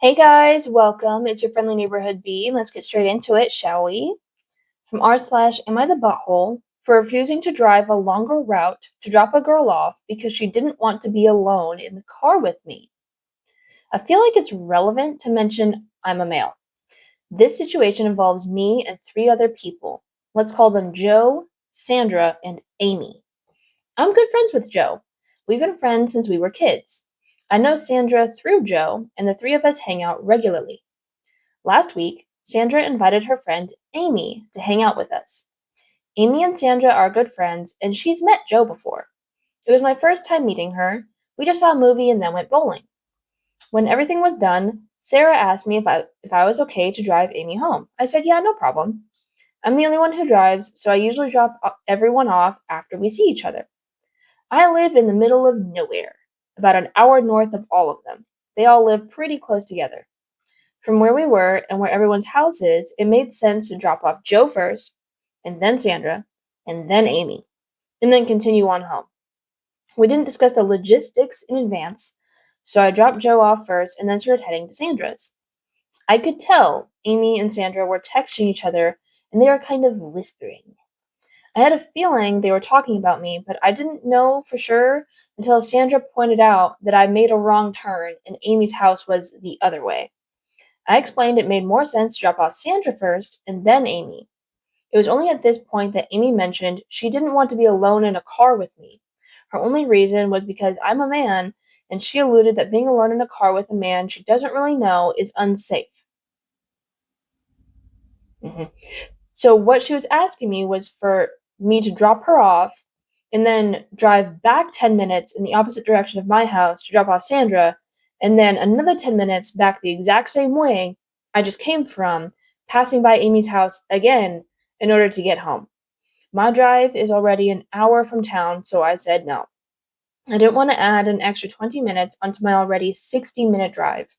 Hey guys, welcome. It's your friendly neighborhood bee. Let's get straight into it, shall we? From r/am I the butthole for refusing to drive a longer route to drop a girl off because she didn't want to be alone in the car with me. I feel like it's relevant to mention I'm a male. This situation involves me and three other people. Let's call them Joe, Sandra, and Amy. I'm good friends with Joe. We've been friends since we were kids. I know Sandra through Joe, and the three of us hang out regularly. Last week, Sandra invited her friend Amy to hang out with us. Amy and Sandra are good friends, and she's met Joe before. It was my first time meeting her. We just saw a movie and then went bowling. When everything was done, Sarah asked me if I was okay to drive Amy home. I said, yeah, no problem. I'm the only one who drives, so I usually drop everyone off after we see each other. I live in the middle of nowhere, about an hour north of all of them. They all live pretty close together. From where we were and where everyone's house is, it made sense to drop off Joe first, and then Sandra, and then Amy, and then continue on home. We didn't discuss the logistics in advance, so I dropped Joe off first and then started heading to Sandra's. I could tell Amy and Sandra were texting each other and they were kind of whispering. I had a feeling they were talking about me, but I didn't know for sure until Sandra pointed out that I made a wrong turn and Amy's house was the other way. I explained it made more sense to drop off Sandra first and then Amy. It was only at this point that Amy mentioned she didn't want to be alone in a car with me. Her only reason was because I'm a man, and she alluded that being alone in a car with a man she doesn't really know is unsafe. Mhm. So, what she was asking me was for me to drop her off and then drive back 10 minutes in the opposite direction of my house to drop off Sandra, and then another 10 minutes back the exact same way I just came from, passing by Amy's house again in order to get home. My drive is already an hour from town, so I said no. I didn't want to add an extra 20 minutes onto my already 60-minute drive.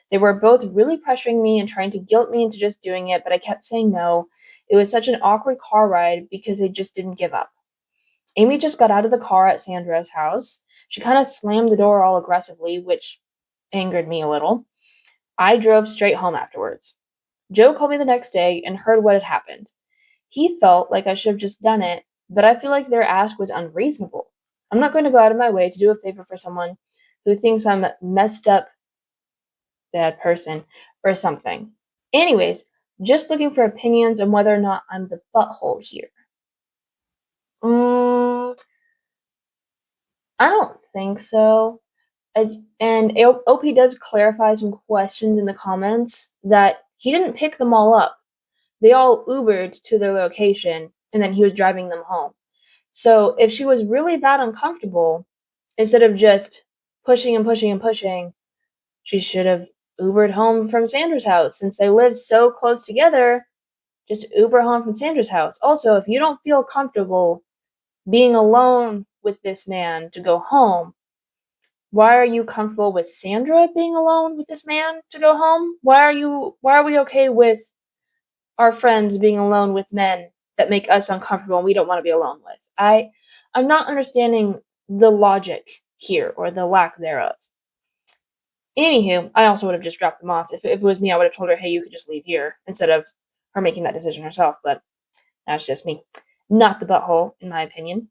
They were both really pressuring me and trying to guilt me into just doing it, but I kept saying no. It was such an awkward car ride because they just didn't give up. Amy just got out of the car at Sandra's house. She kind of slammed the door all aggressively, which angered me a little. I drove straight home afterwards. Joe called me the next day and heard what had happened. He felt like I should have just done it, but I feel like their ask was unreasonable. I'm not going to go out of my way to do a favor for someone who thinks I'm a messed up bad person or something. Anyways, just looking for opinions on whether or not I'm the butthole here. Mm, I don't think so. And OP does clarify some questions in the comments that he didn't pick them all up. They all Ubered to their location and then he was driving them home. So if she was really that uncomfortable, instead of just pushing and pushing and pushing, she should have Ubered home from Sandra's house since they live so close together. Just Uber home from Sandra's house. Also, if you don't feel comfortable being alone with this man to go home, why are you comfortable with Sandra being alone with this man to go home? Why are we okay with our friends being alone with men that make us uncomfortable and we don't want to be alone with? I'm not understanding the logic here or the lack thereof. Anywho, I also would have just dropped them off. If it was me, I would have told her, hey, you could just leave here instead of her making that decision herself. But that's just me. Not the butthole, in my opinion.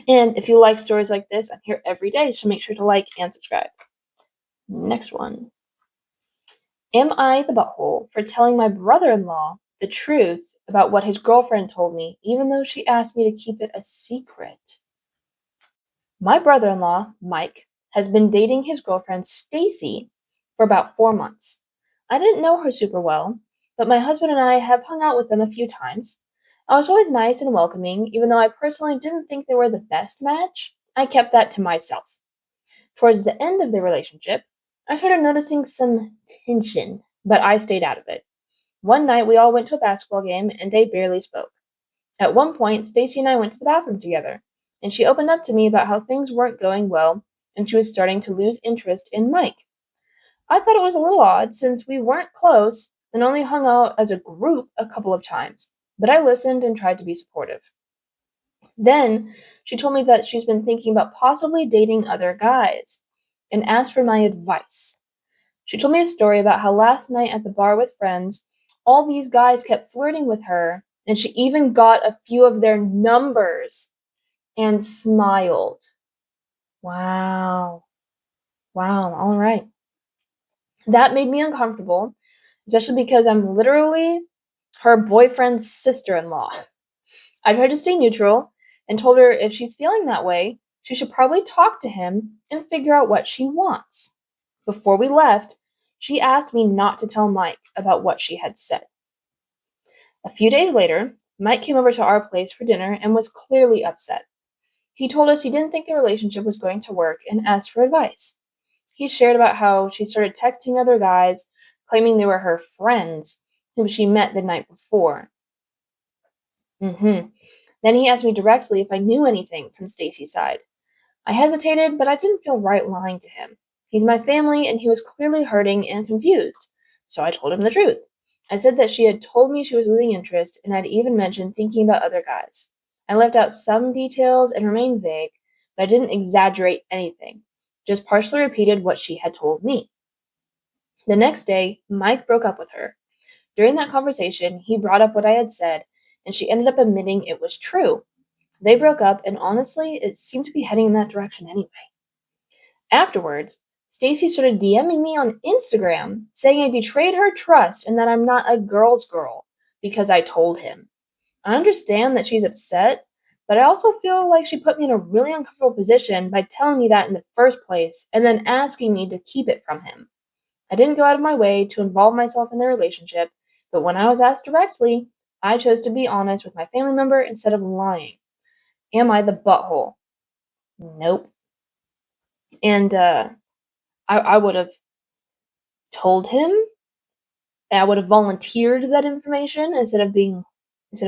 And if you like stories like this, I'm here every day, so make sure to like and subscribe. Next one. Am I the butthole for telling my brother in law the truth about what his girlfriend told me, even though she asked me to keep it a secret? My brother in law, Mike, has been dating his girlfriend, Stacy, for about 4 months. I didn't know her super well, but my husband and I have hung out with them a few times. I was always nice and welcoming, even though I personally didn't think they were the best match. I kept that to myself. Towards the end of their relationship, I started noticing some tension, but I stayed out of it. One night we all went to a basketball game and they barely spoke. At one point, Stacy and I went to the bathroom together, and she opened up to me about how things weren't going well and she was starting to lose interest in Mike. I thought it was a little odd since we weren't close and only hung out as a group a couple of times, but I listened and tried to be supportive. Then she told me that she's been thinking about possibly dating other guys and asked for my advice. She told me a story about how last night at the bar with friends, all these guys kept flirting with her, and she even got a few of their numbers and smiled. Wow. Wow. All right. That made me uncomfortable, especially because I'm literally her boyfriend's sister-in-law. I tried to stay neutral and told her if she's feeling that way, she should probably talk to him and figure out what she wants. Before we left, she asked me not to tell Mike about what she had said. A few days later, Mike came over to our place for dinner and was clearly upset. He told us he didn't think the relationship was going to work and asked for advice. He shared about how she started texting other guys, claiming they were her friends, whom she met the night before. Then he asked me directly if I knew anything from Stacy's side. I hesitated, but I didn't feel right lying to him. He's my family, and he was clearly hurting and confused, so I told him the truth. I said that she had told me she was losing interest, and I'd even mentioned thinking about other guys. I left out some details and remained vague, but I didn't exaggerate anything, just partially repeated what she had told me. The next day, Mike broke up with her. During that conversation, he brought up what I had said, and she ended up admitting it was true. They broke up, and honestly, it seemed to be heading in that direction anyway. Afterwards, Stacy started DMing me on Instagram saying I betrayed her trust and that I'm not a girl's girl because I told him. I understand that she's upset, but I also feel like she put me in a really uncomfortable position by telling me that in the first place and then asking me to keep it from him. I didn't go out of my way to involve myself in their relationship, but when I was asked directly, I chose to be honest with my family member instead of lying. Am I the butthole? Nope. And I would have told him, and I would have volunteered that information instead of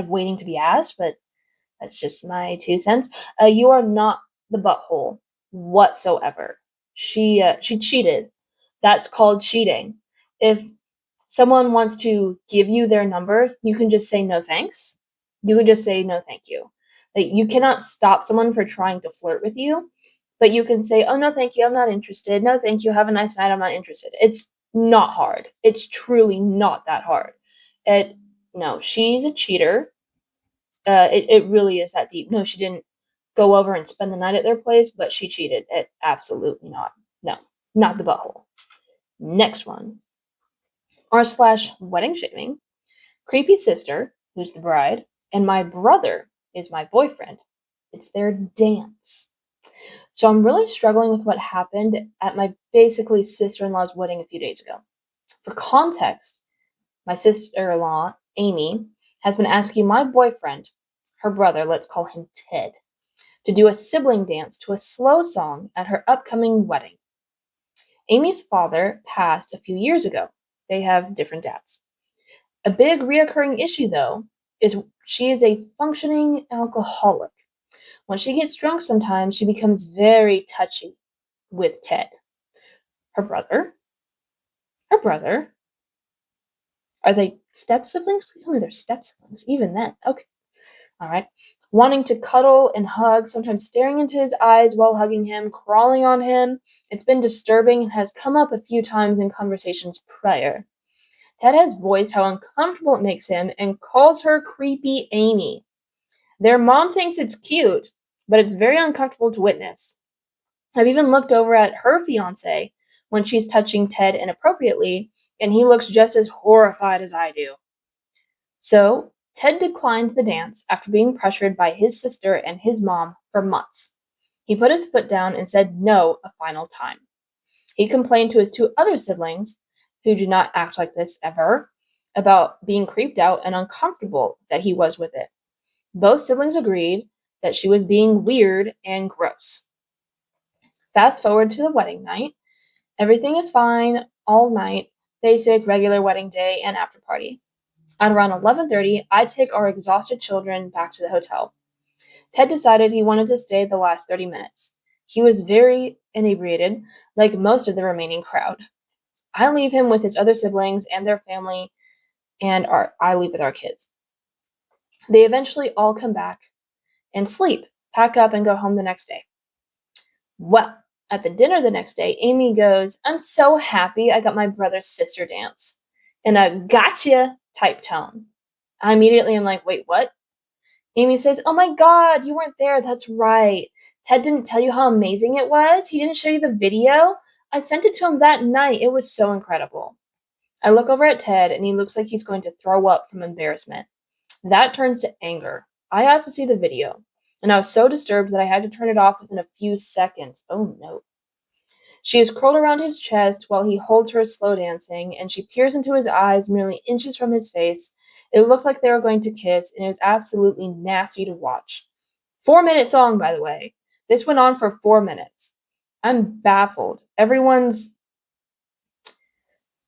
waiting to be asked. But that's just my 2 cents. You are not the butthole whatsoever. She cheated. That's called cheating. If someone wants to give you their number, you can just say no thanks. You can just say no thank you. Like, you cannot stop someone for trying to flirt with you, but you can say, "Oh no, thank you. I'm not interested. No, thank you. Have a nice night. I'm not interested." It's not hard. It's truly not that hard. It No, she's a cheater. It really is that deep. No, she didn't go over and spend the night at their place, but she cheated. It absolutely not. No, not the butthole. Next one. R/ wedding shaming. Creepy sister, who's the bride, and my brother is my boyfriend. It's their dance. So I'm really struggling with what happened at my basically sister-in-law's wedding a few days ago. For context, my sister-in-law, Amy, has been asking my boyfriend, her brother, let's call him Ted, to do a sibling dance to a slow song at her upcoming wedding. Amy's father passed a few years ago. They have different dads. A big reoccurring issue, though, is she is a functioning alcoholic. When she gets drunk sometimes, she becomes very touchy with Ted. Her brother? Her brother? Are they step siblings? Please tell me they're step siblings. Even then. Okay. All right. Wanting to cuddle and hug, sometimes staring into his eyes while hugging him, crawling on him. It's been disturbing and has come up a few times in conversations prior. Ted has voiced how uncomfortable it makes him and calls her creepy Amy. Their mom thinks it's cute, but it's very uncomfortable to witness. I've even looked over at her fiance when she's touching Ted inappropriately, and he looks just as horrified as I do. So, Ted declined the dance after being pressured by his sister and his mom for months. He put his foot down and said no a final time. He complained to his two other siblings, who do not act like this ever, about being creeped out and uncomfortable that he was with it. Both siblings agreed that she was being weird and gross. Fast forward to the wedding night. Everything is fine all night, basic, regular wedding day and after party. At around 11:30, I take our exhausted children back to the hotel. Ted decided he wanted to stay the last 30 minutes. He was very inebriated, like most of the remaining crowd. I leave him with his other siblings and their family, and I leave with our kids. They eventually all come back and sleep, pack up, and go home the next day. Well, At the dinner the next day, Amy goes, "I'm so happy I got my brother's sister dance," in a gotcha type tone. I immediately am like, "Wait, what?" Amy says, "Oh my God, you weren't there. That's right. Ted didn't tell you how amazing it was? He didn't show you the video? I sent it to him that night. It was so incredible." I look over at Ted and he looks like he's going to throw up from embarrassment. That turns to anger. I asked to see the video, and I was so disturbed that I had to turn it off within a few seconds. Oh no. She is curled around his chest while he holds her slow dancing, and she peers into his eyes merely inches from his face. It looked like they were going to kiss, and it was absolutely nasty to watch. 4-minute song, by the way. This went on for 4 minutes. I'm baffled. Everyone's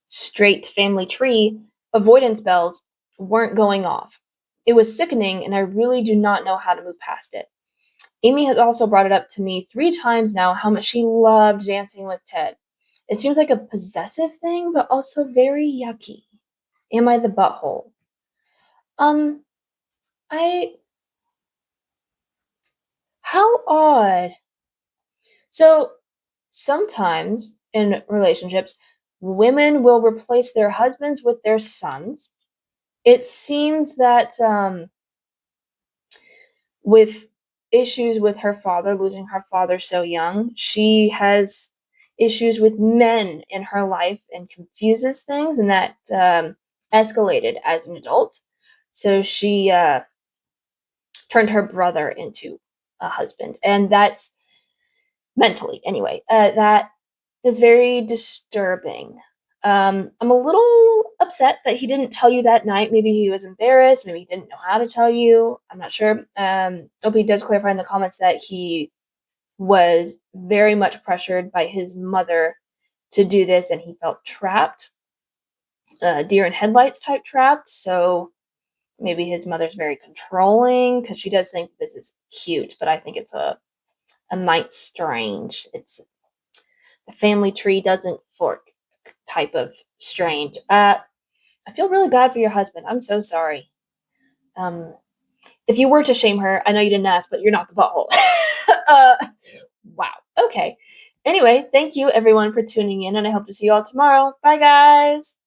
straight family tree avoidance bells weren't going off. It was sickening, and I really do not know how to move past it. Amy has also brought it up to me 3 times now how much she loved dancing with Ted. It seems like a possessive thing, but also very yucky. Am I the butthole? Um, I. How odd. So, sometimes in relationships, women will replace their husbands with their sons. It seems that with issues with her father, losing her father so young, she has issues with men in her life and confuses things, and that escalated as an adult. So she turned her brother into a husband, and that's mentally, anyway, that is very disturbing. I'm a little upset that he didn't tell you that night. Maybe he was embarrassed. Maybe he didn't know how to tell you. I'm not sure. Opie does clarify in the comments that he was very much pressured by his mother to do this, and he felt trapped, deer in headlights type trapped. So maybe his mother's very controlling because she does think this is cute, but I think it's a mite strange. It's the family tree doesn't fork type of strange. I feel really bad for your husband. I'm so sorry. Um, if you were to shame her, I know you didn't ask, but you're not the butthole. uh, wow. Okay. Anyway, thank you everyone for tuning in, and I hope to see you all tomorrow. Bye, guys.